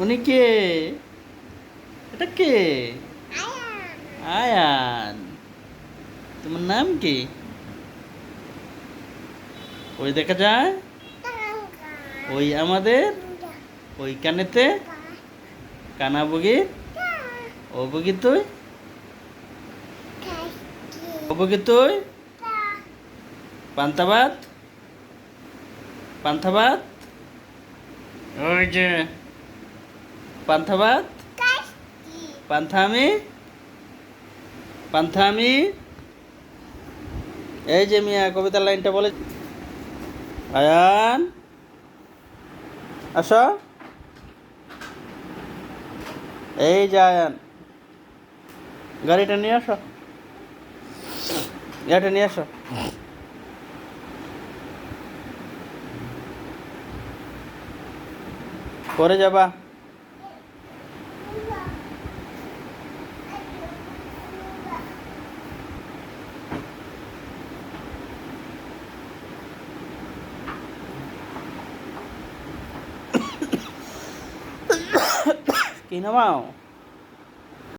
উনি কে? এটা কে? আয়ান। তোমার নাম কি? ওই দেখা যায় ওই আমাদের ওই কানেতে কানা বগি। ও বগি তুই, ও বগি তুই। পান্তাবাত, পান্তাবাত। ওই যে পান্তাবাত, পান্থা আমি, পান্থা আমি। এই যে মিয়া কবিতার লাইনটা বলে। আয়ান আসো। এই যে আয়ান, গাড়িটা নিয়ে আসো, গাড়িটা নিয়ে আসো। পরে যাবা। কি নামাও?